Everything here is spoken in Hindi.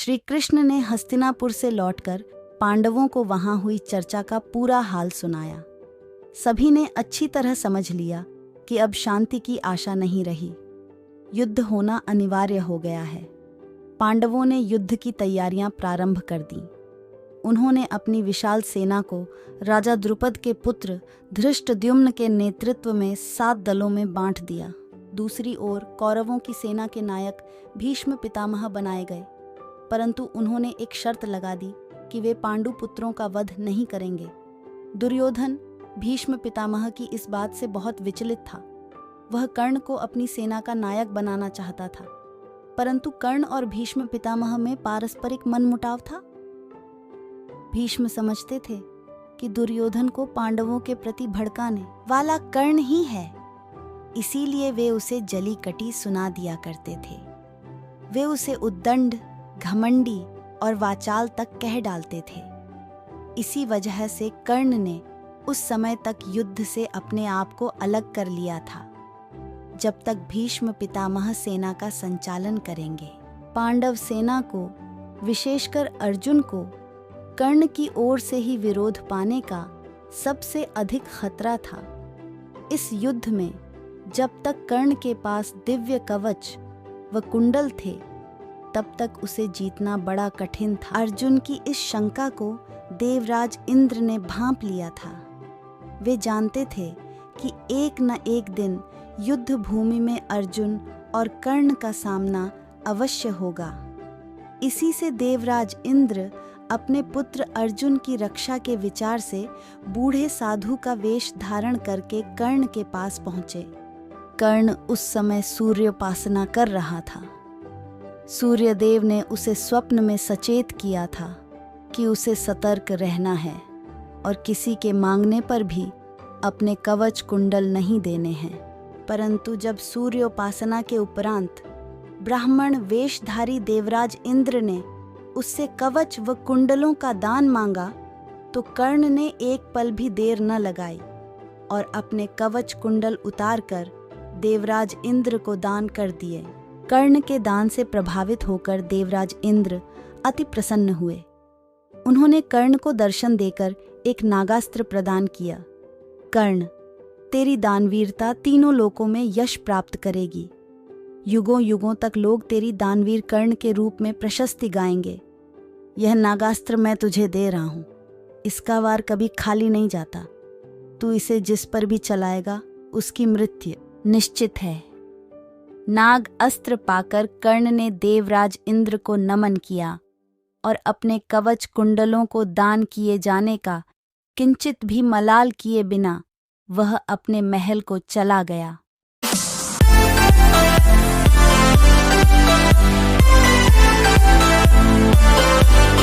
श्री कृष्ण ने हस्तिनापुर से लौटकर पांडवों को वहां हुई चर्चा का पूरा हाल सुनाया। सभी ने अच्छी तरह समझ लिया कि अब शांति की आशा नहीं रही, युद्ध होना अनिवार्य हो गया है। पांडवों ने युद्ध की तैयारियां प्रारंभ कर दी। उन्होंने अपनी विशाल सेना को राजा द्रुपद के पुत्र धृष्टद्युम्न के नेतृत्व में 7 दलों में बांट दिया। दूसरी ओर कौरवों की सेना के नायक भीष्म पितामह बनाए गए, परंतु उन्होंने एक शर्त लगा दी कि वे पांडु पुत्रों का वध नहीं करेंगे। दुर्योधन भीष्म पितामह की इस बात से बहुत विचलित था। वह कर्ण को अपनी सेना का नायक बनाना चाहता था, परंतु कर्ण और भीष्म पितामह में पारस्परिक मनमुटाव था। भीष्म समझते थे कि दुर्योधन को पांडवों के प्रति भड़काने वाला कर्ण ही है, इसीलिए वे उसे जली कटी सुना दिया करते थे। वे उसे उद्दंड, घमंडी और वाचाल तक कह डालते थे। इसी वजह से कर्ण ने उस समय तक युद्ध से अपने आप को अलग कर लिया था, जब तक भीष्म पितामह सेना का संचालन करेंगे। पांडव सेना को, विशेषकर अर्जुन को, कर्ण की ओर से ही विरोध पाने का सबसे अधिक खतरा था। इस युद्ध में जब तक कर्ण के पास दिव्य कवच व कुंडल थे, तब तक उसे जीतना बड़ा कठिन था। अर्जुन की इस शंका को देवराज इंद्र ने भांप लिया था। वे जानते थे कि एक न एक दिन युद्ध भूमि में अर्जुन और कर्ण का सामना अवश्य होगा। इसी से देवराज इंद्र अपने पुत्र अर्जुन की रक्षा के विचार से बूढ़े साधु का वेश धारण करके कर्ण के पास पहुंचे। कर्ण उस समय सूर्योपासना कर रहा था। सूर्यदेव ने उसे स्वप्न में सचेत किया था कि उसे सतर्क रहना है और किसी के मांगने पर भी अपने कवच कुंडल नहीं देने हैं। परंतु जब सूर्योपासना के उपरांत ब्राह्मण वेशधारी देवराज इंद्र ने उससे कवच व कुंडलों का दान मांगा, तो कर्ण ने एक पल भी देर न लगाई और अपने कवच कुंडल उतारकर देवराज इंद्र को दान कर दिए। कर्ण के दान से प्रभावित होकर देवराज इंद्र अति प्रसन्न हुए। उन्होंने कर्ण को दर्शन देकर एक नागास्त्र प्रदान किया। कर्ण, तेरी दानवीरता तीनों लोकों में यश प्राप्त करेगी। युगों युगों तक लोग तेरी दानवीर कर्ण के रूप में प्रशस्ति गाएंगे। यह नागास्त्र मैं तुझे दे रहा हूं, इसका वार कभी खाली नहीं जाता। तू इसे जिस पर भी चलाएगा उसकी मृत्यु निश्चित है। नाग अस्त्र पाकर कर्ण ने देवराज इंद्र को नमन किया और अपने कवच कुंडलों को दान किए जाने का किंचित भी मलाल किए बिना वह अपने महल को चला गया।